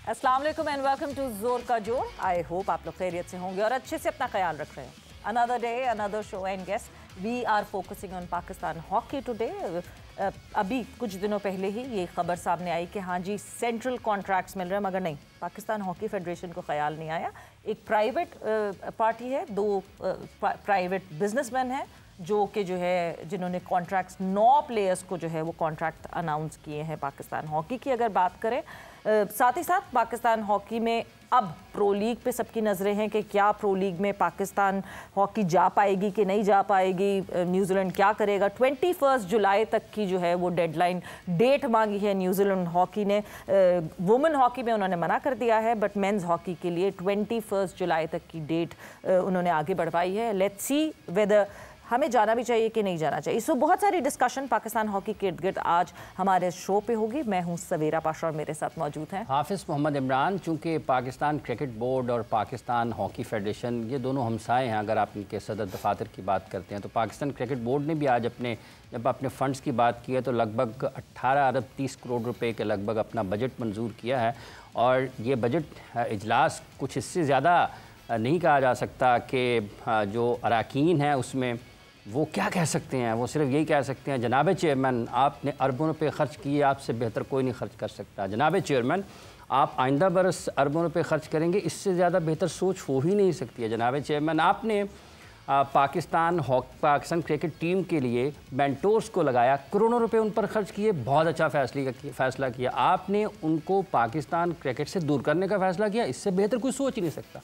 अस्सलाम वालेकुम and welcome to जोर का जोर। आई होप आप लोग खैरियत से होंगे और अच्छे से अपना ख्याल रख रहे हैं। Another day another show and guest we are focusing on Pakistan hockey today. अभी कुछ दिनों पहले ही ये खबर सामने आई कि हाँ जी सेंट्रल कॉन्ट्रैक्ट्स मिल रहे हैं, मगर नहीं, पाकिस्तान हॉकी फेडरेशन को ख्याल नहीं आया। एक प्राइवेट पार्टी है, दो प्राइवेट बिजनेसमैन हैं जो कि जो है जिन्होंने कॉन्ट्रैक्ट्स 9 प्लेयर्स को जो है वो कॉन्ट्रैक्ट अनाउंस किए हैं पाकिस्तान हॉकी की। अगर बात करें साथ ही साथ पाकिस्तान हॉकी में अब प्रो लीग पे सबकी नज़रें हैं कि क्या प्रो लीग में पाकिस्तान हॉकी जा पाएगी कि नहीं जा पाएगी, न्यूजीलैंड क्या करेगा। 21 जुलाई तक की जो है वो डेडलाइन डेट मांगी है न्यूजीलैंड हॉकी ने। वुमेन हॉकी में उन्होंने मना कर दिया है, बट मेंस हॉकी के लिए 21 जुलाई तक की डेट उन्होंने आगे बढ़वाई है। लेट्स सी वेदर हमें जाना भी चाहिए कि नहीं जाना चाहिए। सो बहुत सारी डिस्कशन पाकिस्तान हॉकी के इर्द गिर्द आज हमारे शो पे होगी। मैं हूं सवेरा पाशा और मेरे साथ मौजूद हैं हाफिज़ मोहम्मद इमरान। चूँकि पाकिस्तान क्रिकेट बोर्ड और पाकिस्तान हॉकी फेडरेशन ये दोनों हमसाए हैं, अगर आप इनके सदर दफातर की बात करते हैं तो पाकिस्तान क्रिकेट बोर्ड ने भी आज जब अपने फ़ंड्स की बात की है तो लगभग 18 अरब 30 करोड़ रुपए के लगभग अपना बजट मंजूर किया है। और ये बजट इजलास कुछ इससे ज़्यादा नहीं कहा जा सकता कि जो अरकान हैं उसमें वो क्या कह सकते हैं। वो सिर्फ यही कह सकते हैं जनाब चेयरमैन आपने अरबों रुपए खर्च किए, आपसे बेहतर कोई नहीं खर्च कर सकता। जनाब चेयरमैन आप आइंदा बरस अरबों रुपए खर्च करेंगे, इससे ज़्यादा बेहतर सोच हो ही नहीं सकती है। जनाब चेयरमैन आपने पाकिस्तान क्रिकेट टीम के लिए मेंटोर्स को लगाया, करोड़ों रुपए उन पर खर्च किए, बहुत अच्छा फैसला किया। आपने उनको पाकिस्तान क्रिकेट से दूर करने का फैसला किया, इससे बेहतर कोई सोच ही नहीं सकता।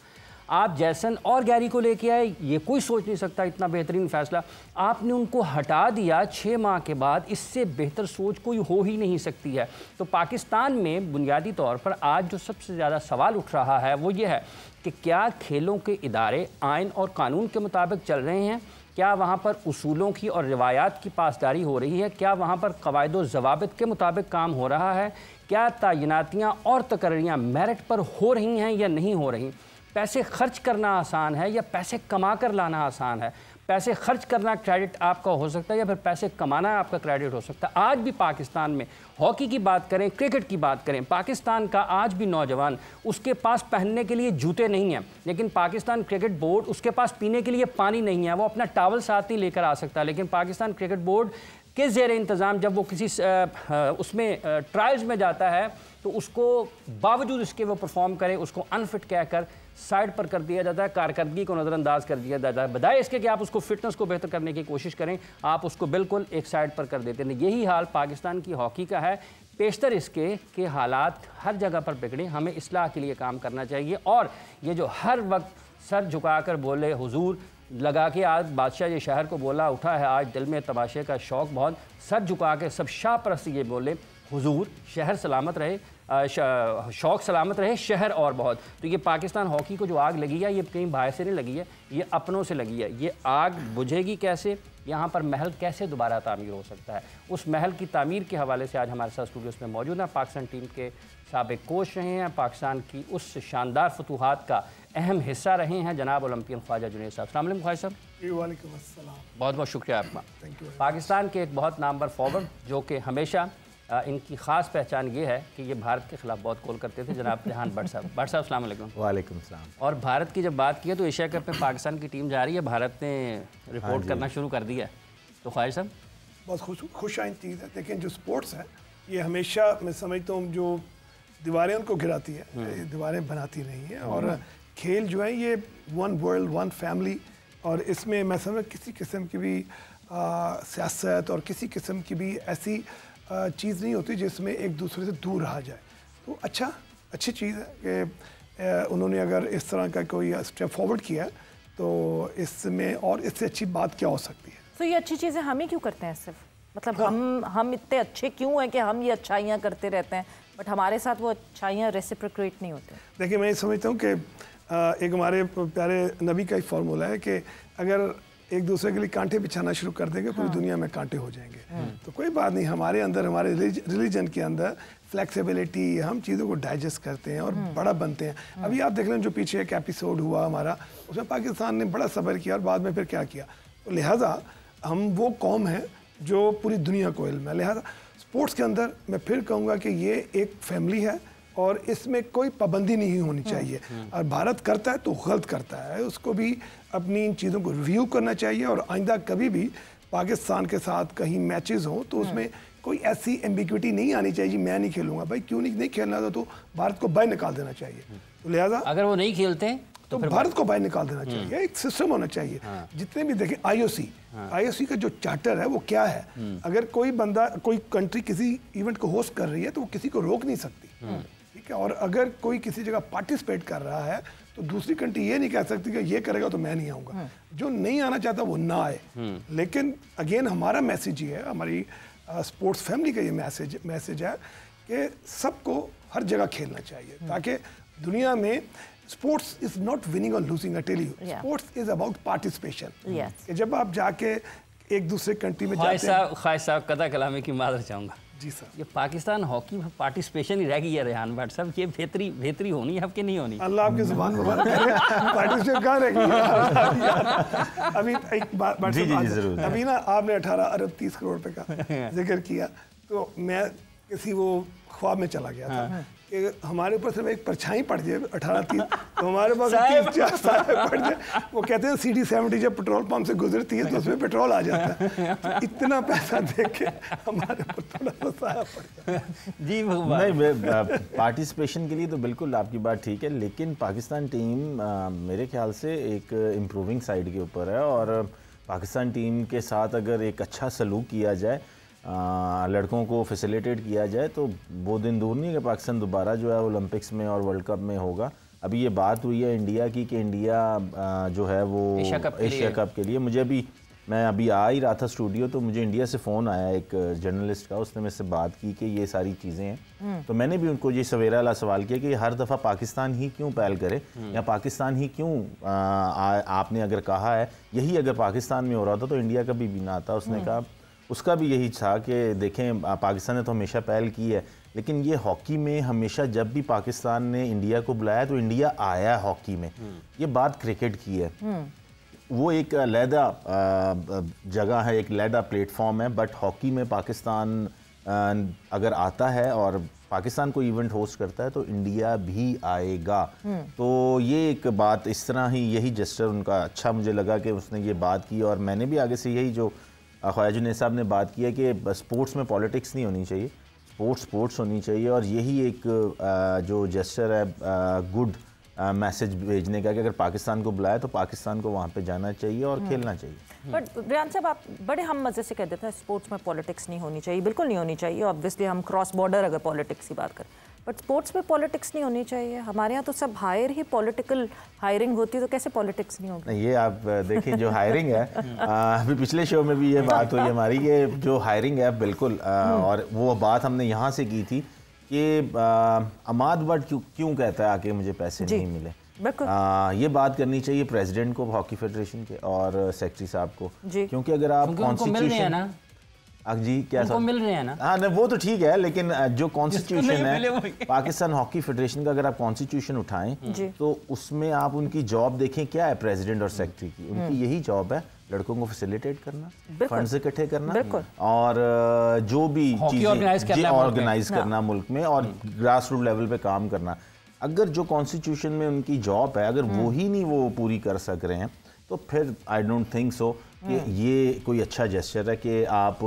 आप जैसन और गैरी को लेके आए, ये कोई सोच नहीं सकता इतना बेहतरीन फैसला। आपने उनको हटा दिया 6 माह के बाद, इससे बेहतर सोच कोई हो ही नहीं सकती है। तो पाकिस्तान में बुनियादी तौर पर आज जो सबसे ज़्यादा सवाल उठ रहा है वो ये है कि क्या खेलों के इदारे आइन और कानून के मुताबिक चल रहे हैं, क्या वहाँ पर उसूलों की और रिवायात की पासदारी हो रही है, क्या वहाँ पर कवायद व ज़वाबित के मुताबिक काम हो रहा है, क्या तैनातियाँ और तकर्रियाँ मेरिट पर हो रही हैं या नहीं हो रही। पैसे खर्च करना आसान है या पैसे कमा कर लाना आसान है। पैसे खर्च करना क्रेडिट आपका हो सकता है या फिर पैसे कमाना आपका क्रेडिट हो सकता है। आज भी पाकिस्तान में हॉकी की बात करें, क्रिकेट की बात करें, पाकिस्तान का आज भी नौजवान, उसके पास पहनने के लिए जूते नहीं हैं, लेकिन पाकिस्तान क्रिकेट बोर्ड उसके पास पीने के लिए पानी नहीं है, वो अपना टावल साथ नहीं लेकर आ सकता। लेकिन पाकिस्तान क्रिकेट बोर्ड के ज़ेर इंतज़ाम जब वो किसी उसमें ट्रायल्स में जाता है तो उसको बावजूद इसके वो परफॉर्म करे, उसको अनफिट कहकर साइड पर कर दिया जाता है, कारकर्दगी को नज़रअंदाज कर दिया जाता है। बजाय इसके कि आप उसको फिटनेस को बेहतर करने की कोशिश करें, आप उसको बिल्कुल एक साइड पर कर देते हैं। यही हाल पाकिस्तान की हॉकी का है। पेशतर इसके कि हालात हर जगह पर बिगड़े, हमें इस्लाह के लिए काम करना चाहिए। और ये जो हर वक्त सर झुकाकर बोले हुजूर लगा के आज बादशाह ये शहर को बोला उठा है, आज दिल में तमाशे का शौक़ बहुत, सर झुका के सब शाह परस्त ये बोले हुजूर शहर सलामत रहे, शौक़ सलामत रहे, शहर और बहुत। तो ये पाकिस्तान हॉकी को जो आग लगी है ये कहीं बाहर से नहीं लगी है, ये अपनों से लगी है। ये आग बुझेगी कैसे, यहाँ पर महल कैसे दोबारा तामीर हो सकता है, उस महल की तामीर के हवाले से आज हमारे साथ स्टूडियोज़ में मौजूद हैं पाकिस्तान टीम के साबिक कोच रहे हैं, पाकिस्तान की उस शानदार फतूहात का अहम हिस्सा रहे हैं जनाब ओलंपियन ख्वाजा जुनैद साहब। अस्सलाम वालेकुम ख्वाजा साहब। वालेकुम अस्सलाम। बहुत बहुत शुक्रिया आपका। Thank you. पाकिस्तान के एक बहुत नामवर फॉरवर्ड जो कि हमेशा इनकी ख़ास पहचान ये है कि ये भारत के ख़िलाफ़ बहुत गोल करते थे, जनाब रेहान भट्ट साहब। भट्ट साहब अस्सलाम वालेकुम। वालेकुम सलाम। और भारत की जब बात की है तो एशिया कप में पाकिस्तान की टीम जा रही है, भारत ने रिपोर्ट करना शुरू कर दिया है, तो ख्वाजा साहब बहुत खुश आइन चीज़ है। लेकिन जो स्पोर्ट्स है ये हमेशा मैं समझता हूँ जो दीवारें उनको गिराती है, दीवारें बनाती नहीं है। और खेल जो है ये वन वर्ल्ड वन फैमिली, और इसमें मैं समझ किसी किस्म की भी सियासत और किसी किस्म की भी ऐसी चीज़ नहीं होती जिसमें एक दूसरे से दूर रहा जाए। तो अच्छी चीज़ है कि उन्होंने अगर इस तरह का कोई स्टेप फॉरवर्ड किया तो इसमें और इससे अच्छी बात क्या हो सकती है। तो ये अच्छी चीज़ें हम ही क्यों करते हैं सिर्फ, मतलब हम इतने अच्छे क्यों हैं कि हम ये अच्छाइयाँ करते रहते हैं बट हमारे साथ वो अच्छाइयाँ रेसिप्रोकेट नहीं होती। देखिए मैं समझता हूँ कि एक हमारे प्यारे नबी का एक फार्मूला है कि अगर एक दूसरे के लिए कांटे बिछाना शुरू कर देंगे पूरी दुनिया में कांटे हो जाएंगे। तो कोई बात नहीं, हमारे अंदर हमारे रिलीजन के अंदर फ्लेक्सिबिलिटी, हम चीज़ों को डाइजेस्ट करते हैं और बड़ा बनते हैं। अभी आप देख लें जो पीछे एक एपिसोड हुआ हमारा, उसमें पाकिस्तान ने बड़ा सब्र किया और बाद में फिर क्या किया। तो लिहाजा हम वो कौम है जो पूरी दुनिया को इल्म है। लिहाजा स्पोर्ट्स के अंदर मैं फिर कहूँगा कि ये एक फैमिली है और इसमें कोई पाबंदी नहीं होनी चाहिए। और भारत करता है तो गलत करता है, उसको भी अपनी इन चीज़ों को रिव्यू करना चाहिए। और आइंदा कभी भी पाकिस्तान के साथ कहीं मैचेस हों तो उसमें कोई ऐसी एम्बिग्विटी नहीं आनी चाहिए, मैं नहीं खेलूंगा। भाई क्यों नहीं खेलना था तो भारत को बाहर निकाल देना चाहिए। तो लिहाजा अगर वो नहीं खेलते तो भारत को बाहर निकाल देना चाहिए। एक सिस्टम होना चाहिए। जितने भी देखें आईओसी का जो चार्टर है वो क्या है, अगर कोई बंदा कोई कंट्री किसी इवेंट को होस्ट कर रही है तो वो किसी को रोक नहीं सकती, ठीक है। और अगर कोई किसी जगह पार्टिसिपेट कर रहा है तो दूसरी कंट्री ये नहीं कह सकती कि ये करेगा तो मैं नहीं आऊँगा। जो नहीं आना चाहता वो ना आए। लेकिन अगेन हमारा मैसेज ये है, हमारी स्पोर्ट्स फैमिली का ये मैसेज है कि सबको हर जगह खेलना चाहिए, ताकि दुनिया में स्पोर्ट्स इज नॉट विनिंग और losing. I tell you, sports is about participation. कि जब आप जाके एक दूसरे कंट्री में जाते हैं। ख्वाहिश साहब कदा कलामे की माजर चाहूँगा जी सर, ये पाकिस्तान हॉकी में पार्टिसिपेशन ही रह गई है रेहान भट्ट साहब, ये बेहतरी होनी है आपकी नहीं होनी? अल्लाह आपकी जुबान मुबारक करे, पार्टिसिपेशन कहाँ रह गई? अभी एक बात अभी ना आपने 18 अरब 30 करोड़ रुपए का जिक्र किया, तो मैं किसी वो ख्वाब में चला गया था कि हमारे ऊपर सिर्फ एक परछाई पड़ जाए 18-30 तो हमारे पास 30-40 पड़ जाए। वो कहते हैं CD70 जब पेट्रोल पंप से गुजरती है तो उसमें पेट्रोल आ जाता है। तो इतना पैसा देख के हमारे ऊपर थोड़ा सा साया पड़ जाता है। जी नहीं, पार्टिसिपेशन के लिए तो बिल्कुल आपकी बात ठीक है, लेकिन पाकिस्तान टीम मेरे ख्याल से एक इम्प्रूविंग साइड के ऊपर है। और पाकिस्तान टीम के साथ अगर एक अच्छा सलूक किया जाए, लड़कों को फैसिलिटेट किया जाए, तो वो दिन दूर नहीं है कि पाकिस्तान दोबारा जो है ओलंपिक्स में और वर्ल्ड कप में होगा। अभी ये बात हुई है इंडिया की कि इंडिया जो है वो एशिया कप के लिए मैं अभी आ ही रहा था स्टूडियो, तो मुझे इंडिया से फ़ोन आया एक जर्नलिस्ट का, उसने मेरे से बात की कि ये सारी चीज़ें हैं। तो मैंने भी उनको ये सवेरा वाला सवाल किया कि हर दफ़ा पाकिस्तान ही क्यों पहल करे, या पाकिस्तान ही क्यों आपने अगर कहा है यही अगर पाकिस्तान में हो रहा था तो इंडिया कभी भी ना आता। उसने कहा उसका भी यही था कि देखें पाकिस्तान ने तो हमेशा पहल की है, लेकिन ये हॉकी में हमेशा जब भी पाकिस्तान ने इंडिया को बुलाया तो इंडिया आया हॉकी में। ये बात क्रिकेट की है, वो एक अलहदा जगह है, एक अलहदा प्लेटफॉर्म है। बट हॉकी में पाकिस्तान अगर आता है और पाकिस्तान को इवेंट होस्ट करता है तो इंडिया भी आएगा। तो ये एक बात इस तरह ही, यही जेस्चर उनका अच्छा मुझे लगा कि उसने ये बात की। और मैंने भी आगे से यही जो ख्वाजा जुनैद साहब ने बात की है कि स्पोर्ट्स में पॉलिटिक्स नहीं होनी चाहिए, स्पोर्ट्स होनी चाहिए। और यही एक जो जेस्चर है गुड मैसेज भेजने का कि अगर पाकिस्तान को बुलाया तो पाकिस्तान को वहाँ पे जाना चाहिए और खेलना चाहिए। बट रेहान साहब, आप बड़े हम मज़े से कह देते हैं स्पोर्ट्स में पॉलिटिक्स नहीं होनी चाहिए। बिल्कुल नहीं होनी चाहिए। ऑब्वियसली हम क्रॉस बॉर्डर अगर पॉलिटिक्स की बात करें, बट स्पोर्ट्स में पॉलिटिक्स नहीं होनी चाहिए। हमारे यहाँ तो सब हायर ही पॉलिटिकल हायरिंग होती है, तो कैसे पॉलिटिक्स नहीं होगी? ये आप देखें जो हायरिंग है, अभी पिछले शो में भी ये बात हुई हमारी, ये जो हायरिंग है बिल्कुल, और वो बात हमने यहाँ से की थी कि अमाद बट क्यों कहता है आके मुझे पैसे नहीं मिले। ये बात करनी चाहिए प्रेसिडेंट को हॉकी फेडरेशन के और सेक्रेटरी साहब को, क्योंकि अगर आप कॉन्स्टिट्यूशन जी क्या सब मिल रहे हैं ना, हाँ वो तो ठीक है, लेकिन जो कॉन्स्टिट्यूशन है पाकिस्तान हॉकी फेडरेशन का, अगर आप कॉन्स्टिट्यूशन उठाएं तो उसमें आप उनकी जॉब देखें क्या है प्रेसिडेंट और सेक्रेटरी की। उनकी यही जॉब है लड़कों को फैसिलिटेट करना, फंड्स इकट्ठे करना और जो भी चीजें ऑर्गेनाइज करना मुल्क में और ग्रास रूट लेवल पे काम करना। अगर जो कॉन्स्टिट्यूशन में उनकी जॉब है अगर वो ही नहीं वो पूरी कर सक रहे हैं तो फिर आई डोंट थिंक सो कि ये कोई अच्छा जेस्चर है कि आप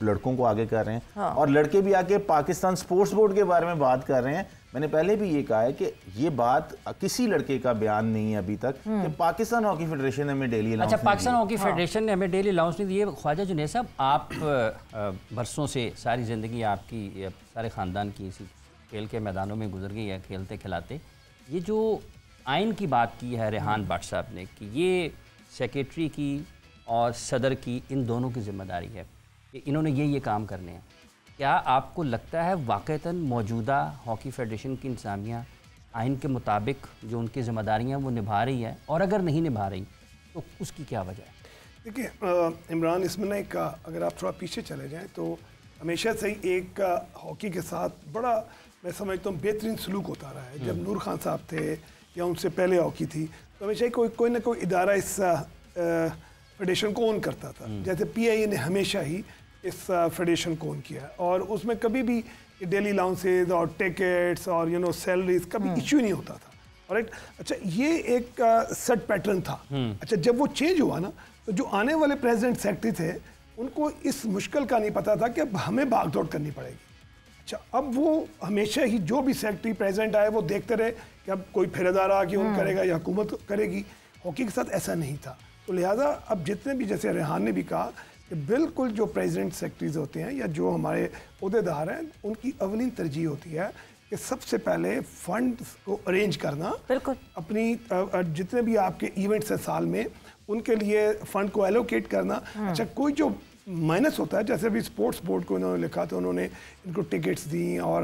लड़कों को आगे कर रहे हैं। हाँ। और लड़के भी आके पाकिस्तान स्पोर्ट्स बोर्ड के बारे में बात कर रहे हैं। मैंने पहले भी ये कहा है कि ये बात किसी लड़के का बयान नहीं है अभी तक कि पाकिस्तान हॉकी फेडरेशन ने हमें daily allowance Pakistan hockey federation ने हमें डेली अलाउंस नहीं दिए। ख्वाजा जुनैद साहब, आप बरसों से सारी ज़िंदगी आपकी सारे ख़ानदान की इसी खेल के मैदानों में गुजर गई है, खेलते खिलाते। ये जो आइन की बात की है रेहान भट्ट साहब ने कि ये सेक्रेटरी की और सदर की इन दोनों की जिम्मेदारी है कि इन्होंने ये काम करने हैं, क्या आपको लगता है वाक़तन मौजूदा हॉकी फेडरेशन की इंतज़ामिया आइन के मुताबिक जो उनकी जिम्मेदारियां वो निभा रही है, और अगर नहीं निभा रही तो उसकी क्या वजह है? देखिए इमरान, इसमें एक अगर आप थोड़ा पीछे चले जाएं तो हमेशा से ही एक हॉकी के साथ बड़ा मैं समझता हूँ बेहतरीन सलूक होता रहा है। जब नूर खान साहब थे या उनसे पहले हॉकी थी तो हमेशा ही कोई ना कोई इदारा इस फेडरेशन को ओन करता था। जैसे PIA ने हमेशा ही इस फेडरेशन को ओन किया है, और उसमें कभी भी डेली अलाउंसेज और टिकट्स और सैलरीज कभी इश्यू नहीं होता था। राइट, अच्छा ये एक सेट पैटर्न था। अच्छा जब वो चेंज हुआ ना, तो जो आने वाले प्रेसिडेंट सेक्रेटरी थे उनको इस मुश्किल का नहीं पता था कि अब हमें भागदौड़ करनी पड़ेगी। अच्छा अब वो हमेशा ही जो भी सेक्रेटरी प्रेसिडेंट आए वो देखते रहे कि अब कोई फेरेदार आके उन करेगा या हुकूमत करेगी। हॉकी के साथ ऐसा नहीं था, तो लिहाजा अब जितने भी, जैसे रेहान ने भी कहा कि बिल्कुल जो प्रेसिडेंट सेक्रेटरीज होते हैं या जो हमारे अहदेदार हैं उनकी अवलीन तरजीह होती है कि सबसे पहले फंड को अरेंज करना, बिल्कुल अपनी जितने भी आपके इवेंट्स हैं साल में उनके लिए फंड को एलोकेट करना। अच्छा कोई जो माइनस होता है, जैसे भी स्पोर्ट्स बोर्ड को इन्होंने लिखा तो उन्होंने इनको टिकट्स दी और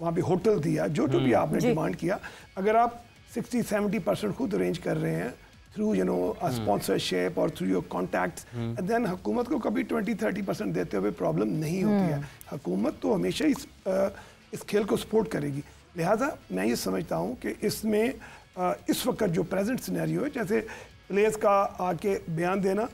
वहाँ पे होटल दिया, जो भी आपने डिमांड किया, अगर आप 60-70% खुद अरेंज कर रहे हैं थ्रू स्पॉन्सरशिप और थ्रू योर कॉन्टैक्ट्स, देन हुकूमत को कभी 20-30% देते हुए प्रॉब्लम नहीं होती है। हुकूमत तो हमेशा इस खेल को सपोर्ट करेगी। लिहाजा मैं ये समझता हूँ कि इसमें इस वक्त जो प्रेजेंट सिनेरियो है, जैसे प्लेयर्स का आके बयान देना,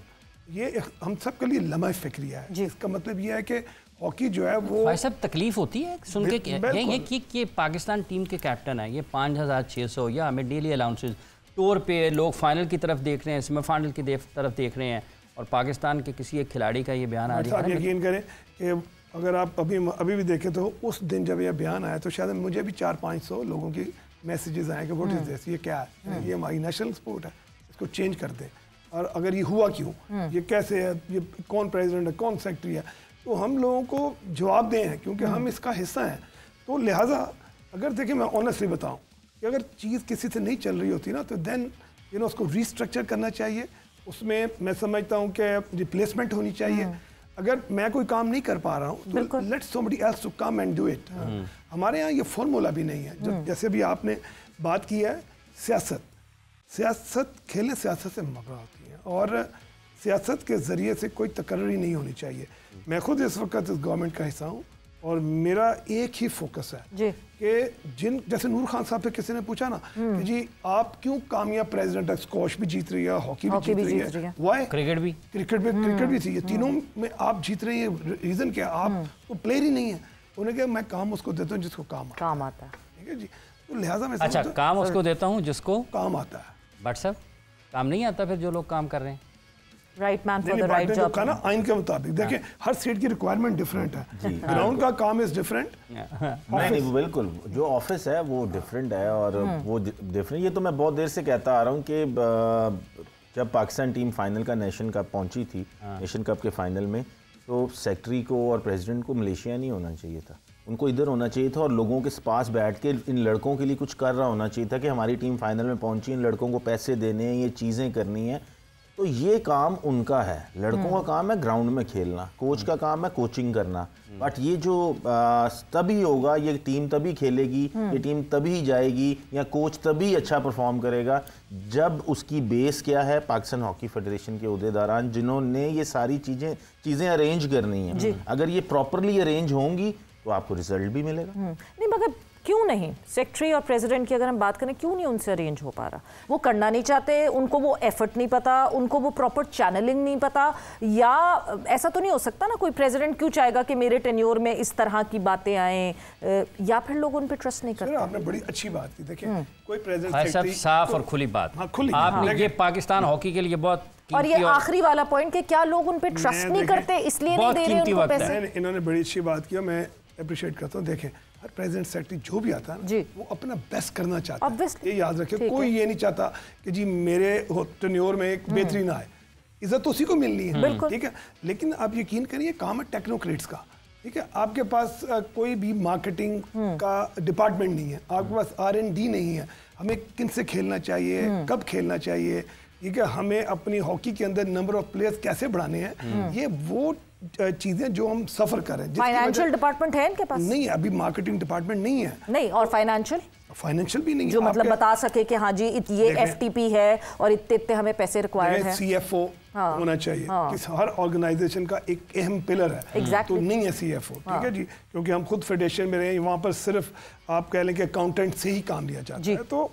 ये हम सब के लिए लम्हा फिक्रिया है। इसका मतलब ये है कि हॉकी जो है वो भाई साहब तकलीफ होती है सुन के ये कि पाकिस्तान टीम के कैप्टन है, ये 5600 या हमें डेली अलाउंसेस टूर पे लोग फाइनल की तरफ देख रहे हैं, सेमीफाइनल की तरफ देख रहे हैं, और पाकिस्तान के किसी एक खिलाड़ी का ये बयान आ रहा है। यकीन करें कि अगर आप अभी भी देखें तो उस दिन जब यह बयान आया तो शायद मुझे भी 400-500 लोगों की मैसेजेस आए कि व्हाट इज दिस, ये क्या है, ये हमारी नेशनल स्पोर्ट है, इसको चेंज कर दें, और अगर ये हुआ क्यों, ये कैसे है, ये कौन प्रेसिडेंट है, कौन सेक्रेटरी है, तो हम लोगों को जवाब दें हैं क्योंकि हम इसका हिस्सा हैं। तो लिहाजा अगर देखिए मैं ऑनेस्टली बताऊं कि अगर चीज़ किसी से नहीं चल रही होती ना तो देन उसको रीस्ट्रक्चर करना चाहिए, उसमें मैं समझता हूं कि रिप्लेसमेंट होनी चाहिए। अगर मैं कोई काम नहीं कर पा रहा हूं तो let's somebody else to come and do it. हमारे यहाँ ये फॉर्मूला भी नहीं है। जैसे भी आपने बात की है, सियासत खेलें, सियासत से मगरा होती है और सियासत के ज़रिए से कोई तकर्री नहीं होनी चाहिए। मैं खुद इस वक्त इस गवर्नमेंट का हिस्सा हूँ और मेरा एक ही फोकस है कि जैसे नूर खान साहब से किसी ने पूछा ना कि जी आप क्यों कामयाब प्रेसिडेंट है, स्क्वॉश भी जीत रही है, हॉकी भी जीत रही है, वाई क्रिकेट भी थी, ये तीनों में आप जीत रही है, रीज़न क्या, आप तो प्लेयर ही नहीं है। उन्होंने कहा मैं काम उसको देता हूँ जिसको काम आता है। ठीक है जी, तो लिहाजा मैं अच्छा काम उसको देता हूँ जिसको काम आता है। बट सर काम नहीं आता फिर जो लोग काम कर रहे हैं। Right man for the right job का ना आइन के मुताबिक देखिए हर स्टेट की रिक्वायरमेंट डिफरेंट है, ग्राउंड का काम इज डिफरेंट। नहीं बिल्कुल, जो ऑफिस है वो डिफरेंट है और वो डिफरेंट। ये तो मैं बहुत देर से कहता आ रहा हूँ कि जब पाकिस्तान टीम फाइनल का नेशन कप पहुंची थी, नेशन कप के फाइनल में, तो सेक्रेटरी को और प्रेसिडेंट को मलेशिया नहीं होना चाहिए था, उनको इधर होना चाहिए था और लोगों के पास बैठ के इन लड़कों के लिए कुछ कर रहा होना चाहिए था कि हमारी टीम फाइनल में पहुंची, इन लड़कों को पैसे देने हैं, ये चीज़ें करनी है। तो ये काम उनका है, लड़कों का काम है ग्राउंड में खेलना, कोच का काम है कोचिंग करना। बट ये जो तभी होगा, ये टीम तभी खेलेगी, ये टीम तभी जाएगी या कोच तभी अच्छा परफॉर्म करेगा जब उसकी बेस क्या है, पाकिस्तान हॉकी फेडरेशन के अहदेदारान जिन्होंने ये सारी चीज़ें अरेंज करनी है। अगर ये प्रॉपरली अरेंज होंगी तो आपको रिजल्ट भी मिलेगा। नहीं मगर क्यों नहीं, सेक्रेटरी और प्रेसिडेंट की अगर हम बात करें, क्यों नहीं उनसे अरेंज हो पा रहा? वो करना नहीं चाहते, उनको वो एफर्ट नहीं पता, उनको वो प्रॉपर चैनलिंग नहीं पता, या ऐसा तो नहीं हो सकता ना, कोई प्रेसिडेंट क्यों चाहेगा कि मेरे टेन्योर में इस तरह की बातें आएं, या फिर लोग उन पे ट्रस्ट नहीं करते? आपने बड़ी अच्छी बात की। देखिए कोई प्रेसिडेंट सब साफ और खुली बात आपने ये पाकिस्तान हॉकी के लिए बहुत, और ये आखिरी वाला पॉइंट कि क्या लोग उन पे ट्रस्ट नहीं करते इसलिए नहीं दे रहे उनको पैसे। इन्होंने बड़ी अच्छी बात की, मैं अप्रिशिएट करता हूँ। देखें हर प्रेसिडेंट सेक्रेटरी जो भी आता है ना वो अपना बेस्ट करना चाहता है, ये याद रखें। कोई ये नहीं चाहता कि जी मेरे टेन्योर में एक बेहतरीन आए, इज्जत तो उसी को मिलनी है, ठीक है। लेकिन आप यकीन करिए काम है टेक्नोक्रेट्स का, ठीक है। आपके पास कोई भी मार्केटिंग का डिपार्टमेंट नहीं है, आपके पास R&D नहीं है, हमें किन से खेलना चाहिए, कब खेलना चाहिए, ठीक है, हमें अपनी हॉकी के अंदर नंबर ऑफ प्लेयर्स कैसे बढ़ाने हैं, ये वो चीजें जो हम सफर करें। फाइनेंशियल डिपार्टमेंट है इनके पास? नहीं, अभी मार्केटिंग डिपार्टमेंट नहीं है। नहीं, और फाइनेंशियल भी नहीं जो है, मतलब बता सके कि हाँ जी ये FTP है और इतने हमें पैसे रिक्वायर्ड है। CFO होना चाहिए, कि हर ऑर्गेनाइजेशन का एक अहम पिलर है, तो नहीं है CFO, ठीक है जी, क्योंकि हम खुद फेडरेशन में रहे, वहाँ पर सिर्फ आप कह लें कि अकाउंटेंट से ही काम लिया जाता है। तो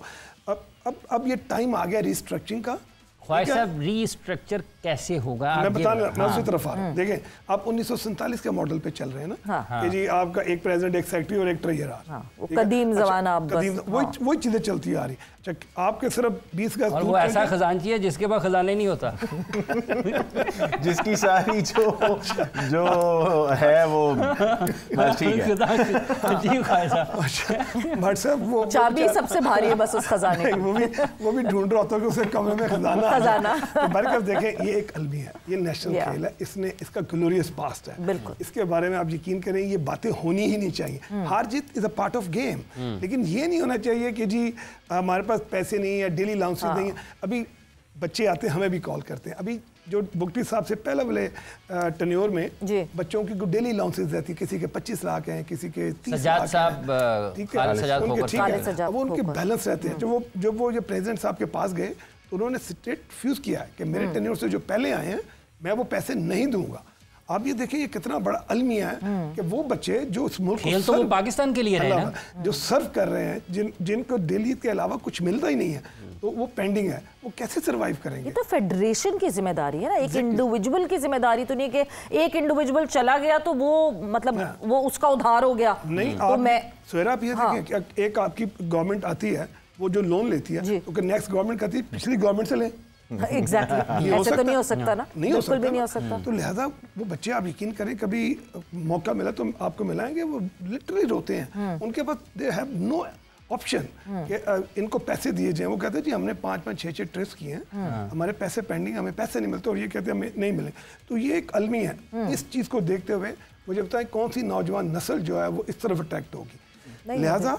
अब ये टाइम आ गया रिस्ट्रक्चरिंग का, ख्वाहिश साहब रीस्ट्रक्चर कैसे होगा? मैं बता रहा मैं उसी तरफ आ रहा हूँ। देखें, आप 1947 के मॉडल पे चल रहे हैं ना, कि जी आपका एक प्रेसिडेंट, एक सेक्रेटरी और एक ट्रेजरर। कदीम जमाना, वही चीजें चलती आ रही। अच्छा, आपके सिर्फ 20 गज और वो ऐसा खजानची है जिसके पास खजाने नहीं होता जिसकी सारी जो है वो ठीक है। भट्ट साहब वो चाबी सबसे भारी है बस उस खजाने की। वो भी ढूंढ रहा होता है कि उसे कमरे में खजाना। तो बरकत देखें, ये एक अलमी है, ये नेशनल खेल है, इसका ग्लोरियस पास्ट है। इसके बारे में आप यकीन करें, ये बातें होनी ही नहीं चाहिए। हार जीत is a part of game, लेकिन ये नहीं होना चाहिए कि जी हमारे पास पैसे नहीं है, डेली अलाउंसेस नहीं है। अभी बच्चे आते हैं, हमें भी कॉल करते हैं। अभी जो बुगटी साहब से पहले वाले टन्योर में बच्चों की डेली अलाउंसेस रहती है, किसी के 25 लाख हैं, किसी के 30 लाख हैं, ठीक है, वो उनके बैलेंस रहते हैं। जब वो प्रेसिडेंट साहब के पास गए तो उन्होंने स्ट्रेट फ्यूज किया है कि मेरे टेन्योर से जो पहले आए हैं मैं वो पैसे नहीं दूंगा। आप ये देखें, ये कितना बड़ा अलमिया है कि वो बच्चे जो उस मुल्क खेल तो वो पाकिस्तान के लिए रहे ना, जो सर्व कर रहे हैं, जिनको डेली के अलावा कुछ मिलता ही नहीं है, तो वो पेंडिंग है, वो कैसे सरवाइव करेंगे? ये तो फेडरेशन की जिम्मेदारी है ना, एक इंडिविजुअल की जिम्मेदारी तो नहीं कि एक इंडिविजुअल चला गया तो वो मतलब वो उसका उधार हो गया। नहीं, तो मैं सुहेरा आप ये देखें, एक आपकी गवर्नमेंट आती है, वो जो लोन लेती है तो नेक्स्ट गवर्नमेंट कहती है पिछली गवर्नमेंट से लें। एग्जैक्टली ऐसे तो नहीं हो सकता ना, बिल्कुल भी नहीं हो सकता। तो लिहाजा वो बच्चे, आप यकीन करें, कभी मौका मिला तो आपको मिलाएंगे, वो लिटरली रोते हैं। उनके पास दे हैव नो ऑप्शन कि इनको पैसे दिए जाएं। वो कहते हैं जी हमने 5-5, 6-6 ट्रिप्स किए हैं, हमारे पैसे पेंडिंग, हमें पैसे नहीं मिलते, और ये कहते हैं हमें नहीं मिले। तो ये एक अलमी है। इस चीज़ को देखते हुए मुझे बताएं कौन सी नौजवान नस्ल जो है वो इस तरफ अट्रैक्ट होगी। लिहाजा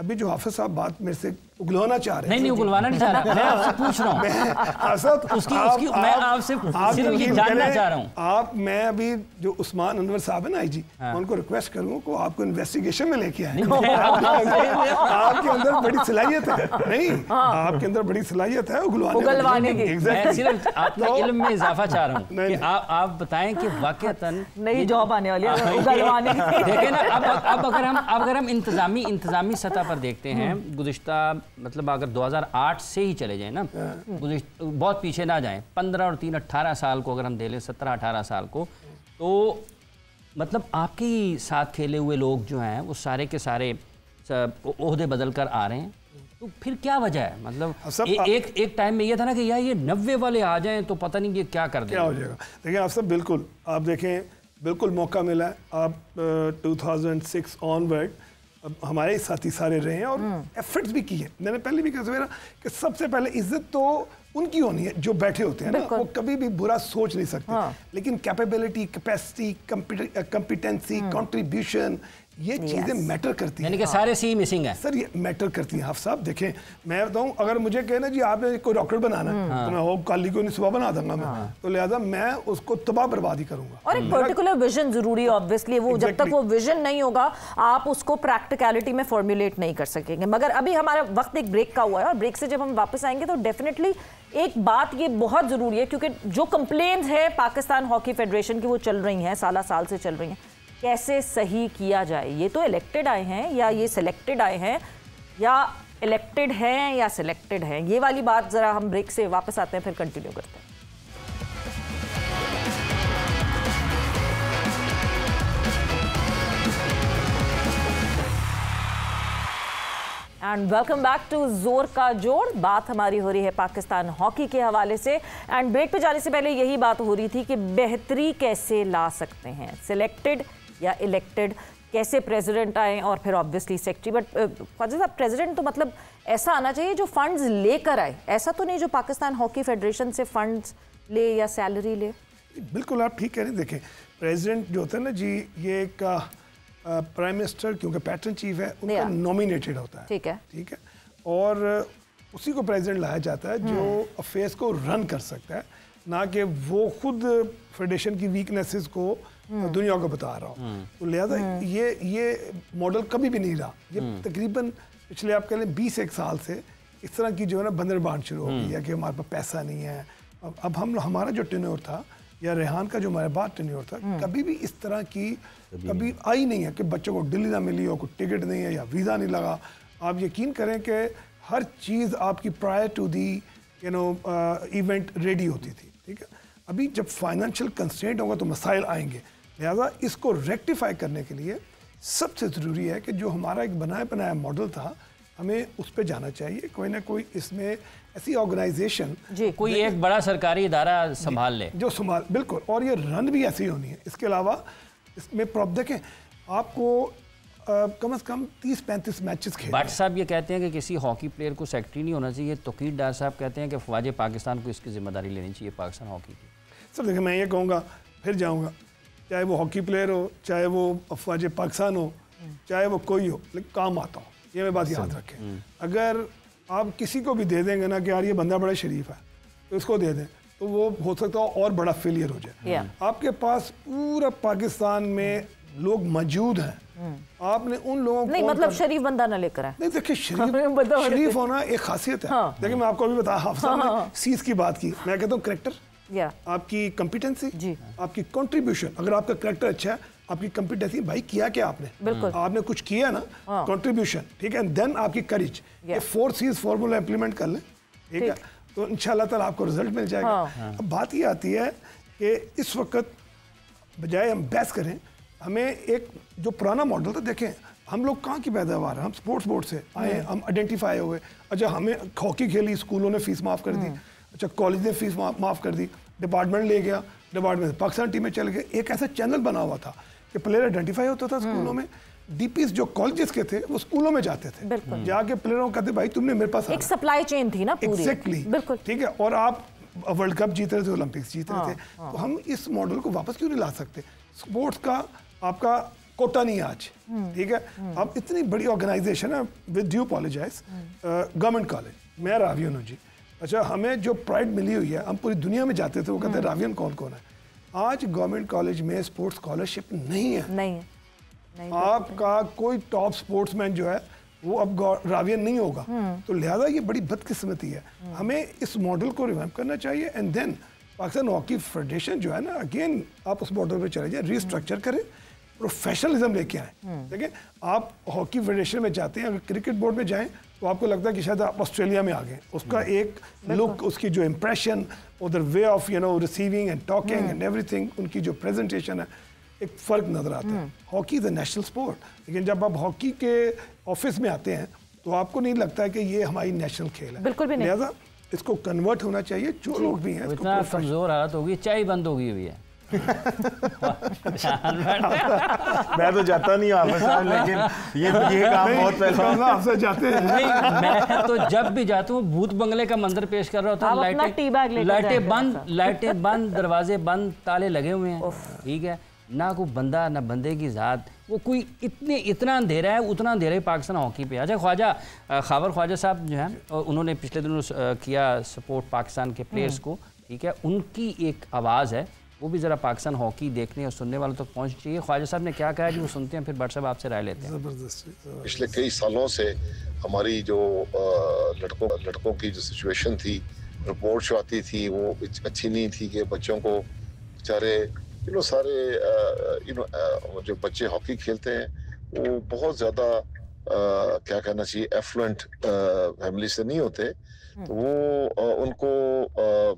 अभी जो हाफिज साहब बात मेरे से उगलवाना चाह रहे हैं, नहीं उगलवाना नहीं चाह रहा, मैं आपसे पूछ रहा हूं, मैं आपसे सिर्फ ये जानना चाह रहा हूं। मैं अभी जो उस्मान अनवर साहब है ना आईजी, मैं उनको रिक्वेस्ट करूंगा को आपको इन्वेस्टिगेशन में लेके आए। आपके अंदर बड़ी सलाहियत है, नहीं आपके अंदर बड़ी सलाहियत है उगलवाने की। मैं सिर्फ आपके इल्म में इजाफा चाह रहा हूं कि आप बताएं कि वाकईतन नई जॉब आने वाली है उगलवाने की। देखें ना, अब अगर हम इंतजामी सतह पर देखते हैं, गुज़िश्ता मतलब अगर 2008 से ही चले जाएं ना, बहुत पीछे ना जाएं, 15 और 3 18 साल को अगर हम दे लें, 17-18 साल को, तो मतलब आपके साथ खेले हुए लोग जो हैं वो सारे के सारे ओहदे बदल कर आ रहे हैं। तो फिर क्या वजह है? मतलब एक टाइम में ये था ना कि यार ये 90 वाले आ जाएं तो पता नहीं ये क्या कर देंगे, क्या हो जाएगा। देखिए आप सब बिल्कुल, आप देखें बिल्कुल मौका मिला है। आप 2006 ऑनवर्ड हमारे साथी सारे रहे हैं और एफर्ट्स भी किए। मैंने पहले भी कहा कि सबसे पहले इज्जत तो उनकी होनी है जो बैठे होते हैं ना, वो कभी भी बुरा सोच नहीं सकते। लेकिन कैपेबिलिटी, कैपेसिटी, कॉम्पिटेंसी, कंट्रीब्यूशन, ये चीजें मैटर करती हैं। यानी कि सारे सी मिसिंग है सर, ये मैटर करती हैं। आप साहब देखें, मैं बताऊं, अगर मुझे कहना जी आपने कोई रॉकेट बनाना है तो मैं हो कल ही को नहीं सुबह बना दूंगा मैं, तो लिहाजा मैं उसको तबाह बर्बाद ही करूंगा। और एक पर्टिकुलर विजन जरूरी है ऑब्वियसली, वो जब तक वो विजन नहीं होगा आप उसको प्रैक्टिकलिटी में फॉर्मुलेट नहीं कर सकेंगे। मगर अभी हमारा वक्त एक ब्रेक का हुआ है और ब्रेक से जब हम वापस आएंगे तो डेफिनेटली एक बात ये बहुत जरूरी है, क्योंकि जो कंप्लेंट्स है पाकिस्तान हॉकी फेडरेशन की वो चल रही हैं, साल से चल रही हैं, कैसे सही किया जाए। ये तो इलेक्टेड आए हैं या ये सिलेक्टेड आए हैं, या इलेक्टेड हैं या सिलेक्टेड हैं, ये वाली बात जरा हम ब्रेक से वापस आते हैं फिर कंटिन्यू करते हैं। एंड वेलकम बैक टू जोर का जोड़। बात हमारी हो रही है पाकिस्तान हॉकी के हवाले से, एंड ब्रेक पे जाने से पहले यही बात हो रही थी कि बेहतरी कैसे ला सकते हैं, सिलेक्टेड या इलेक्टेड, कैसे प्रेसिडेंट आए और फिर obviously secretary. But Khwaja Sahab, president तो मतलब ऐसा आना चाहिए जो फंड्स लेकर आए, ऐसा तो नहीं जो पाकिस्तान हॉकी फेडरेशन से फंड्स ले या सैलरी ले। बिल्कुल आप ठीक कह रहे हैं। देखें, प्रेसिडेंट जो होता है ना जी, ये एक प्राइम मिनिस्टर क्योंकि पैटर्न चीफ है उनका नॉमिनेटेड होता है, ठीक है, और उसी को प्रेसिडेंट लाया जाता है जो अफेयर्स को रन कर सकता है, ना कि वो खुद फेडरेशन की वीकनेसेस को दुनिया को बता रहा हो। तो लिहाजा ये मॉडल कभी भी नहीं रहा। ये तकरीबन पिछले आप कह लें 20 साल से इस तरह की जो है ना बंदरबांट शुरू हो गई है कि हमारे पास पैसा नहीं है। अब हमारा जो टेन्योर था या रेहान का जो हमारे बाद टेन्योर था, कभी भी इस तरह की कभी आई नहीं है कि बच्चों को दिल्ली ना मिली हो, कोई टिकट नहीं है या वीज़ा नहीं लगा। आप यकीन करें कि हर चीज़ आपकी prior to the event ready होती थी, ठीक है। अभी जब फाइनेंशियल कंस्ट्रेंट होगा तो मसाइल आएंगे, लिहाजा इसको रेक्टिफाई करने के लिए सबसे ज़रूरी है कि जो हमारा एक बनाया मॉडल था हमें उस पर जाना चाहिए। कोई ना कोई इसमें ऐसी ऑर्गेनाइजेशन कोई एक बड़ा सरकारी इदारा संभाल ले, जो संभाल, बिल्कुल, और ये रन भी ऐसी होनी है। इसके अलावा इसमें प्रॉप देखें, आपको कम से कम 30-35 मैचेस खेलने। भट्ट साहब ये कहते हैं कि किसी हॉकी प्लेयर को सेक्रेटरी नहीं होना चाहिए। तौकीर डार साहब कहते हैं कि ख्वाजा पाकिस्तान को इसकी जिम्मेदारी लेनी चाहिए, पाकिस्तान हॉकी की। सर देखिए, मैं ये कहूँगा, फिर जाऊँगा, चाहे वो हॉकी प्लेयर हो, चाहे वो ख्वाजा पाकिस्तान हो, चाहे वो कोई हो, लेकिन काम आता हो, ये मैं बात याद रखें। अगर आप किसी को भी दे देंगे ना कि यार ये बंदा बड़ा शरीफ है, तो उसको दे दें, तो वो हो सकता है और बड़ा फेलियर हो जाए। आपके पास पूरा पाकिस्तान में लोग मौजूद हैं, आपने उन लोगों को नहीं, मतलब शरीफ बंदा ना लेकर आए। नहीं देखिए, शरीफ होना एक खासियत है। देखिए मैं आपको अभी बताया, हाफिज़ साहब ने सीज की बात की, मैं कहता हूँ करेक्टर, आपकी कॉम्पिटेंसी, आपकी कंट्रीब्यूशन। अगर आपका करेक्टर अच्छा है, आपकी कॉम्पिटेंसी, भाई किया क्या आपने कुछ किया ना, कंट्रीब्यूशन, ठीक है, देन आपकी करेज, ये 4 C's फॉर्मूला इंप्लीमेंट कर लें, ठीक है, तो इंशाल्लाह ताला आपको रिजल्ट मिल जाएगा। अब बात ये आती है कि इस वक्त बजाय हम बहस करें, हमें एक जो पुराना मॉडल था, देखें हम लोग कहाँ की पैदावार है, हम स्पोर्ट्स बोर्ड से आए, हम आइडेंटिफाई हुए। अच्छा, हमें हॉकी खेली, स्कूलों ने फीस माफ़ कर दी, अच्छा कॉलेज ने फीस माफ़ कर दी, डिपार्टमेंट ले गया, डिपार्टमेंट से पाकिस्तान टीम में चले गए। एक ऐसा चैनल बना हुआ था कि प्लेयर आइडेंटिफाई होता था स्कूलों में, डीपीस जो कॉलेजेस के थे वो स्कूलों में जाते थे, जाके प्लेयरों को कहते भाई तुमने मेरे पास एक सप्लाई चेन थी ना पूरी। एग्जैक्टली, बिल्कुल ठीक है। और आप वर्ल्ड कप जीत रहे थे, ओलंपिक्स जीत रहे थे, तो हम इस मॉडल को वापस क्यों नहीं ला सकते? स्पोर्ट्स का आपका कोटा नहीं है आज, ठीक है। अब इतनी बड़ी ऑर्गेनाइजेशन है, with due apologise, government college, मैं रावियन हूँ जी। अच्छा, हमें जो प्राइड मिली हुई है, हम पूरी दुनिया में जाते थे, वो कहते हैं रावियन कौन कौन है। आज गवर्नमेंट कॉलेज में स्पोर्ट्स स्कॉलरशिप नहीं है। आपका कोई टॉप स्पोर्ट्समैन जो है वो अब रावियन नहीं होगा, तो लिहाजा ये बड़ी बदकिस्मती है। हमें इस मॉडल को रिवाइव करना चाहिए, and then Pakistan hockey federation जो है ना, अगेन आप उस मॉडल पे चले जाए, रीस्ट्रक्चर करें, प्रोफेशनलिज्म लेके आए। देखिए, आप हॉकी फेडरेशन में जाते हैं, अगर क्रिकेट बोर्ड में जाएं तो आपको लगता है कि शायद आप ऑस्ट्रेलिया में आ गए। उसका एक लुक, उसकी जो इम्प्रेशन, उधर way of receiving end talking and everything, उनकी जो प्रेजेंटेशन है, एक फ़र्क नज़र आता है। Hockey is a national sport, लेकिन जब आप हॉकी के ऑफिस में आते हैं तो आपको नहीं लगता है कि ये हमारी नेशनल खेल है। बिल्कुल भी नहीं। लिहाजा इसको कन्वर्ट होना चाहिए, जो लोग भी हैं। इतना कमज़ोर हालत होगी, चाय बंद होगी हुई है। मैं तो जाता नहीं हाफिज़ साहब, लेकिन ये काम बहुत पहले आपसे जाते हैं। नहीं, मैं तो जब भी जाता हूँ भूत बंगले का मंजर पेश कर रहा होता है। लाइटें बंद, दरवाजे बंद, ताले लगे हुए हैं, ठीक है, ना कोई बंदा ना बंदे की ज़ात, वो कोई इतना अंधेरा है, उतना अंधेरा ही पाकिस्तान हॉकी पे। अच्छा, खावर ख्वाजा साहब जो हैं, उन्होंने पिछले दिनों किया सपोर्ट पाकिस्तान के प्लेयर्स को, ठीक है, उनकी एक आवाज़ है, वो भी ज़रा पाकिस्तान हॉकी देखने और सुनने वालों तक पहुँचनी चाहिए। ख्वाजा साहब ने क्या कहा है, वो सुनते हैं, फिर भट्ट साहब आपसे राय लेते हैं। पिछले कई सालों से हमारी जो लड़कों की जो सिचुएशन थी, रिपोर्ट जो आती थी वो अच्छी नहीं थी कि बच्चों को बेचारे सारे जो बच्चे हॉकी खेलते हैं वो बहुत ज़्यादा क्या कहना चाहिए एफ्लुएंट फैमिली से नहीं होते, तो वो उनको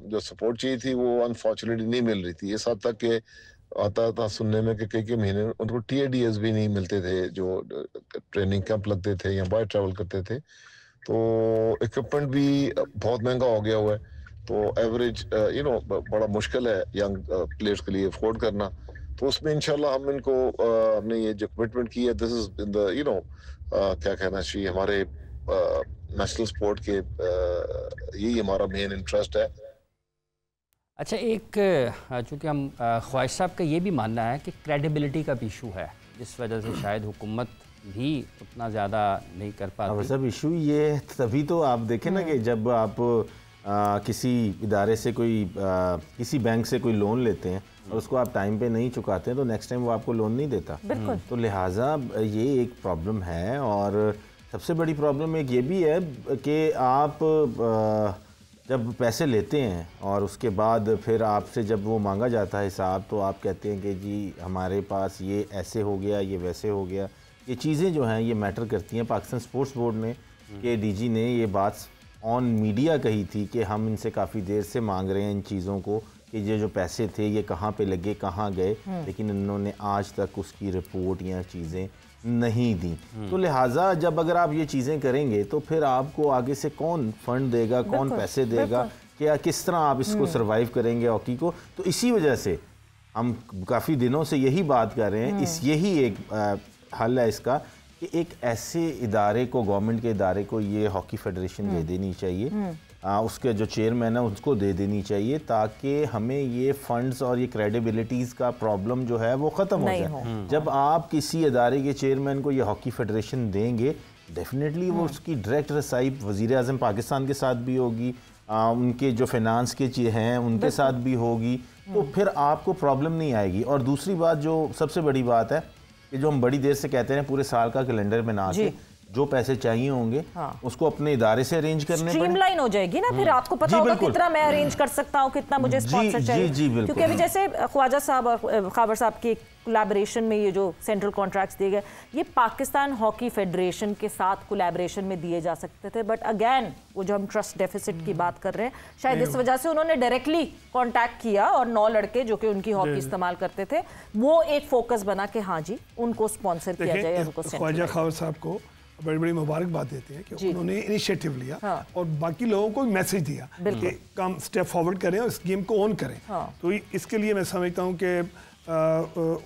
जो सपोर्ट चाहिए थी वो अनफॉर्चुनेटली नहीं मिल रही थी। इस हद तक के आता था सुनने में कि कई महीने उनको TADS भी नहीं मिलते थे, जो ट्रेनिंग कैंप लगते थे या बाहर ट्रैवल करते थे, तो इक्विपमेंट भी बहुत महंगा हो गया हुआ है, तो एवरेज बड़ा मुश्किल है यंग प्लेयर्स के लिए अफोर्ड करना। तो उसमें इंशाल्लाह हम इनको हमने ये जो कमिटमेंट की है, दिस इज इन द क्या कहना चाहिए हमारे नेशनल स्पोर्ट के यही हमारा मेन इंटरेस्ट है। अच्छा, एक चूँकि हम ख्वाहिश साहब का ये भी मानना है कि क्रेडिबिलिटी का भी इशू है, जिस वजह से शायद हुकूमत भी उतना ज़्यादा नहीं कर पाती। सब इशू ये तभी तो आप देखें ना कि जब आप किसी इदारे से किसी बैंक से कोई लोन लेते हैं और उसको आप टाइम पे नहीं चुकाते हैं, तो नेक्स्ट टाइम वो आपको लोन नहीं देता। तो लिहाजा ये एक प्रॉब्लम है। और सबसे बड़ी प्रॉब्लम एक ये भी है कि आप जब पैसे लेते हैं और उसके बाद फिर आपसे जब वो मांगा जाता है हिसाब, तो आप कहते हैं कि जी हमारे पास ये ऐसे हो गया, ये वैसे हो गया। ये चीज़ें जो हैं ये मैटर करती हैं। पाकिस्तान स्पोर्ट्स बोर्ड ने के DG ने ये बात ऑन मीडिया कही थी कि हम इनसे काफ़ी देर से मांग रहे हैं इन चीज़ों को कि ये जो पैसे थे ये कहाँ पे लगे, कहाँ गए, लेकिन इन्होंने आज तक उसकी रिपोर्ट या चीज़ें नहीं दी। तो लिहाजा जब अगर आप ये चीज़ें करेंगे तो फिर आपको आगे से कौन फंड देगा, कौन पैसे देगा, क्या किस तरह आप इसको सर्वाइव करेंगे हॉकी को। तो इसी वजह से हम काफ़ी दिनों से यही बात कर रहे हैं, यही एक हल है इसका कि एक ऐसे इदारे को, गवर्नमेंट के इदारे को ये हॉकी फेडरेशन दे देनी चाहिए, उसके जो चेयरमैन है उसको दे देनी चाहिए, ताकि हमें ये फंड्स और ये क्रेडिबिलिटीज़ का प्रॉब्लम जो है वो ख़त्म हो जाए। जब आप किसी इदारे के चेयरमैन को ये हॉकी फेडरेशन देंगे, डेफिनेटली वो उसकी डायरेक्ट रसाई वज़ीर आज़म पाकिस्तान के साथ भी होगी, उनके जो फाइनेंस के हैं उनके साथ भी होगी, तो फिर आपको प्रॉब्लम नहीं आएगी। और दूसरी बात जो सबसे बड़ी बात है कि जो हम बड़ी देर से कहते हैं पूरे साल का कैलेंडर बना के जो पैसे चाहिए होंगे उसको अपने इदारे से अरेंज करने स्ट्रीमलाइन हो जाएगी ना, फिर आपको पता होगा कितना मैं अरेंज कर सकता हूँ, कितना मुझे स्पॉन्सर चाहिए। क्योंकि अभी जैसे ख्वाजा साहब और खाबर साहब के कोलैबोरेशन में ये जो सेंट्रल कॉन्ट्रैक्ट्स दिए गए, ये पाकिस्तान हॉकी फेडरेशन के साथ कोलैबोरेशन में दिए जा सकते थे, बट अगेन वो जो हम ट्रस्ट डेफिसिट की बात कर रहे हैं, शायद इस वजह से उन्होंने डायरेक्टली कांटेक्ट किया और 9 लड़के जो कि उनकी हॉकी इस्तेमाल करते थे, वो एक फोकस बना कि हाँ जी उनको स्पॉन्सर किया जाए। ख्वाजा खाबर साहब को बड़ी बड़ी मुबारकबाद देते हैं कि उन्होंने इनिशिएटिव लिया और बाकी लोगों को मैसेज दिया कि काम स्टेप फॉरवर्ड करें और इस गेम को ऑन करें। तो इसके लिए मैं समझता हूं कि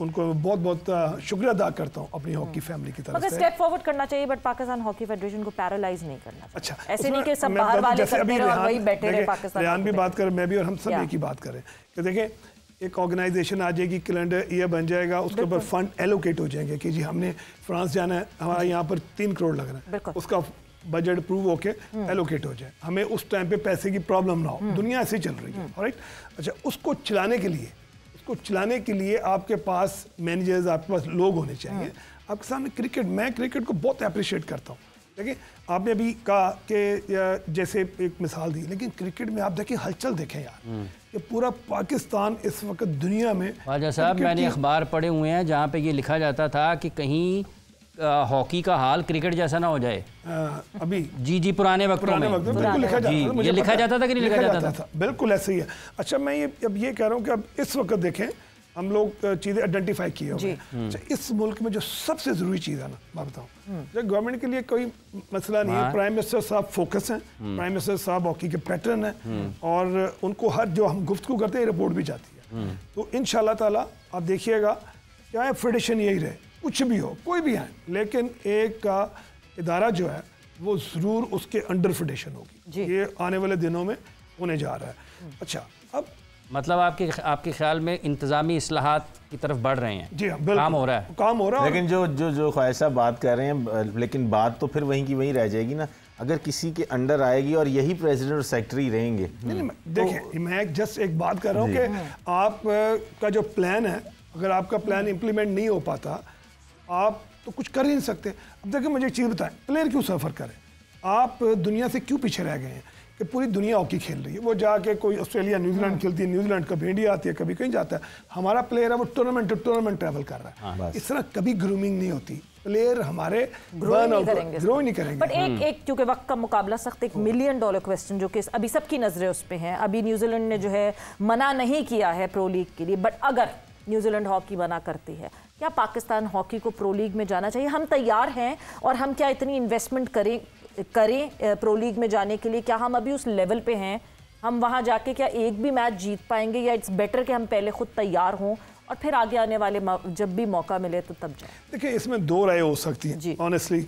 उनको बहुत बहुत शुक्रिया अदा करता हूं अपनी हॉकी फैमिली की तरफ से। स्टेप फॉरवर्ड करना चाहिए, बट पाकिस्तान हॉकी फेडरेशन को पैरालाइज नहीं करना चाहिए। अच्छा, ऐसे नहीं कि सब बाहर वाले करते रहे और वही बैठे रहे। पाकिस्तान रेहान भी बात कर, मैं भी, और हम सब एक ही बात करें कि देखें एक ऑर्गेनाइजेशन आ जाएगी, कैलेंडर ईयर बन जाएगा, उसके ऊपर फंड एलोकेट हो जाएंगे कि जी हमने फ्रांस जाना है, हमारा यहाँ पर 3 करोड़ लग रहा है, उसका बजट अप्रूव होके एलोकेट हो जाए, हमें उस टाइम पे पैसे की प्रॉब्लम ना हो। दुनिया ऐसे चल रही है, राइट। अच्छा, उसको चलाने के लिए आपके पास मैनेजर्स, आपके पास लोग होने चाहिए। आपके सामने क्रिकेट, मैं क्रिकेट को बहुत अप्रिशिएट करता हूँ। देखिए आपने अभी कहा कि जैसे एक मिसाल दी, लेकिन क्रिकेट में आप देखिए हलचल देखें यार, ये पूरा पाकिस्तान इस वक्त दुनिया में। ख्वाजा साहब, मैंने अखबार पढ़े हुए हैं जहाँ पे ये लिखा जाता था कि कहीं हॉकी का हाल क्रिकेट जैसा ना हो जाए। अभी जी पुराने वक्तों में बिल्कुल लिखा जाता था। ये लिखा जाता था कि नहीं लिखा जाता था? बिल्कुल ऐसे ही है। अच्छा, मैं ये कह रहा हूँ कि अब इस वक्त देखें, हम लोग चीज़ें आइडेंटिफाई किए हुए। अच्छा, इस मुल्क में जो सबसे ज़रूरी चीज़ है ना, मैं बताऊँ, जो गवर्नमेंट के लिए कोई मसला नहीं है, प्राइम मिनिस्टर साहब फोकस हैं, प्राइम मिनिस्टर साहब हॉकी के पैटर्न हैं, और उनको हर जो हम गुफ्तगू करते हैं रिपोर्ट भी जाती है। तो इंशाल्लाह ताला आप देखिएगा, चाहे फेडरेशन यही रहे, कुछ भी हो, कोई भी आए, लेकिन एक का इदारा जो है वो ज़रूर उसके अंडर फेडरेशन होगी। ये आने वाले दिनों में होने जा रहा है। अच्छा, अब मतलब आपके ख्याल में इंतजामी इस्लाहात की तरफ बढ़ रहे हैं? जी हाँ, काम हो रहा है। लेकिन जो ख्वाजा साहब बात कर रहे हैं, लेकिन बात तो फिर वहीं की वहीं रह जाएगी ना, अगर किसी के अंडर आएगी और यही प्रेसिडेंट और सेक्रेटरी रहेंगे। नहीं, देखिए मैं जस्ट एक बात कर रहा हूँ कि आप का जो प्लान है, अगर आपका प्लान इम्प्लीमेंट नहीं हो पाता, आप तो कुछ कर ही नहीं सकते। अब देखिए मुझे एक चीज़ बताएं, प्लेयर क्यों सफ़र करें? आप दुनिया से क्यों पीछे रह गए हैं कि पूरी दुनिया हॉकी खेल रही है? वो जाके कोई ऑस्ट्रेलिया, न्यूजीलैंड खेलती है, न्यूजीलैंड कभी इंडिया आती है, कभी कहीं जाता है। हमारा प्लेयर है वो टूर्नामेंट टू टूर्नामेंट ट्रैवल कर रहा है। इस तरह कभी ग्रूमिंग नहीं होती, प्लेयर हमारे ग्रो नहीं करेंगे। बट एक क्योंकि वक्त का मुकाबला सख्त, एक $1 मिलियन क्वेश्चन जो कि अभी सबकी नजरें उस पर हैं। अभी न्यूजीलैंड ने जो है मना नहीं किया है प्रो लीग के लिए, बट अगर न्यूजीलैंड हॉकी मना करती है, क्या पाकिस्तान हॉकी को प्रो लीग में जाना चाहिए? हम तैयार हैं, और हम क्या इतनी इन्वेस्टमेंट करें प्रो लीग में जाने के लिए? क्या हम अभी उस लेवल पे हैं? हम वहां जाके क्या एक भी मैच जीत पाएंगे, या इट्स बेटर कि हम पहले खुद तैयार हों और फिर आगे आने वाले जब भी मौका मिले तो तब जाए? देखिए, इसमें 2 राय हो सकती हैं। ऑनेस्टली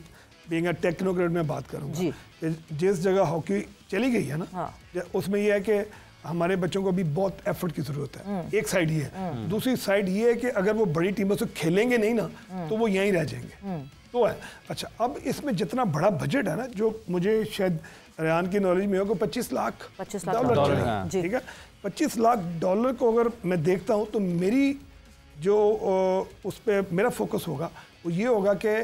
बीइंग अ टेक्नोक्रेट में बात करूंगा कि जिस जगह हॉकी चली गई है ना, उसमें यह है कि हमारे बच्चों को भी बहुत एफर्ट की जरूरत है। एक साइड ये है, दूसरी साइड ये है कि अगर वो बड़ी टीमों से खेलेंगे नहीं ना, तो वो यहीं रह जाएंगे। तो है। अच्छा, अब इसमें जितना बड़ा बजट है ना, जो मुझे शायद रेहान की नॉलेज में हो, को $25 लाख डॉलर, ठीक है, $25 लाख को अगर मैं देखता हूँ, तो मेरी जो उस पर मेरा फोकस होगा वो ये होगा कि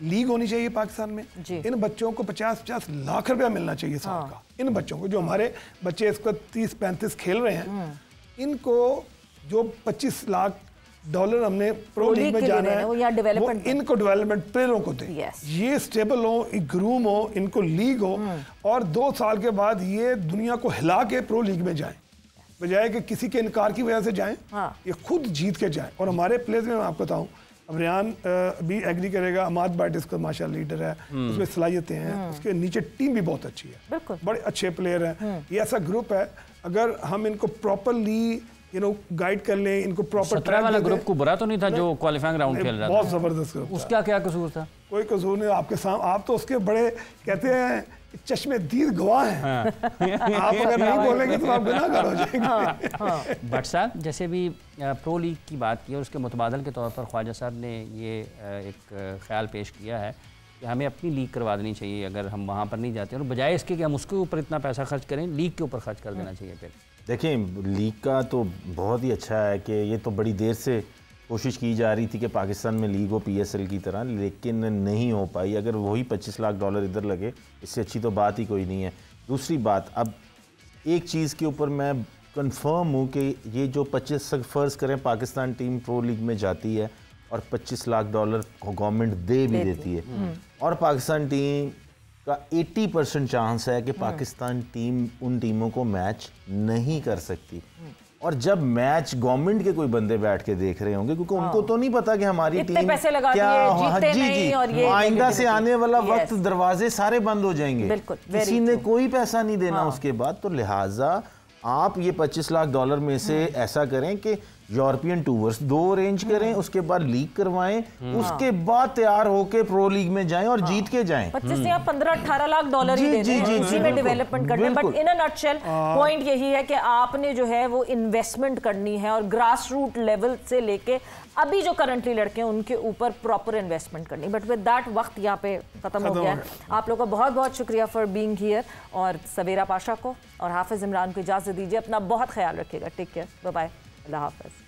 लीग होनी चाहिए पाकिस्तान में। इन बच्चों को 50-50 लाख रुपया मिलना चाहिए साल का। इन बच्चों को, जो हमारे बच्चे इस वक्त 30-35 खेल रहे हैं, इनको जो 25 लाख डॉलर हमने प्रो लीग में जाना है, वो इनको डेवलपमेंट प्लेयरों को दे, ये स्टेबल हो, ग्रूम हो, इनको लीग हो, और 2 साल के बाद ये दुनिया को हिला के प्रो लीग में जाएं, बजाय कि किसी के इनकार की वजह से जाएं। ये खुद जीत के जाएं। और हमारे प्लेयर्स में मैं आपको बताऊं, अब रेहान भी एग्री करेगा, अमाद बाट इसका माशा लीडर है, उसमें सलाहियतें हैं, उसके नीचे टीम भी बहुत अच्छी है, बड़े अच्छे प्लेयर हैं। ये ऐसा ग्रुप है, अगर हम इनको प्रॉपरली गाइड कर लें, इनको प्रॉपर 17 वाला ग्रुप को बुरा तो नहीं था जो क्वालिफाइंग राउंड खेल रहा था? बहुत जबरदस्त ग्रुप। उसका क्या कसूर था? कोई कसूर नहीं। आपके सामने, आप तो उसके बड़े कहते हैं चश्मे दीद गवाह हैं। आप अगर नहीं बोलेंगे तो आप गुनाहगार हो जाएंगे। भट्ट साहब, जैसे भी प्रो लीग की बात की और उसके मुतबादल के तौर पर ख्वाजा साहब ने ये एक ख्याल पेश किया है कि हमें अपनी लीग करवा देनी चाहिए अगर हम वहाँ पर नहीं जाते, और बजाय इसके कि हम उसके ऊपर इतना पैसा खर्च करें, लीग के ऊपर खर्च कर देना चाहिए। फिर देखिए, लीग का तो बहुत ही अच्छा है कि ये तो बड़ी देर से कोशिश की जा रही थी कि पाकिस्तान में लीग हो PSL की तरह, लेकिन नहीं हो पाई। अगर वही $25 लाख इधर लगे, इससे अच्छी तो बात ही कोई नहीं है। दूसरी बात, अब एक चीज़ के ऊपर मैं कंफर्म हूँ कि ये जो 25 फ़र्ज़ करें पाकिस्तान टीम प्रो लीग में जाती है और $25 लाख गवर्नमेंट दे भी देती है, और पाकिस्तान टीम का 80% चांस है कि पाकिस्तान टीम उन टीमों को मैच नहीं कर सकती। और जब मैच गवर्नमेंट के कोई बंदे बैठ के देख रहे होंगे, क्योंकि उनको तो नहीं पता कि हमारी टीम क्या जी आइंदा से आने वाला वक्त दरवाजे सारे बंद हो जाएंगे, किसी ने कोई पैसा नहीं देना उसके बाद। तो लिहाजा आप ये $25 लाख में से ऐसा करें कि यूरोपियन टूर्स 2 अरेंज करें, उसके बाद लीग करवाएं, उसके बाद तैयार होके प्रो लीग में जाएं और जीत के जाएं। 25 या $15-18 लाख ही देते हैं, उसी में डेवलपमेंट करते हैं। But in a nutshell point यही है कि आपने जो है वो इन्वेस्टमेंट करनी है, और ग्रास रूट लेवल से लेके अभी जो करंटली लड़के हैं उनके ऊपर प्रॉपर इन्वेस्टमेंट करनी। बट विद दैट वक्त यहाँ पे खत्म हो गया है। आप लोगों का बहुत बहुत शुक्रिया फॉर बीइंग हियर, और सवेरा पाशा को और हाफिज इमरान को इजाज़त दीजिए। अपना बहुत ख्याल रखिएगा। टेक केयर, बाय बाय, अल्लाह हाफिज।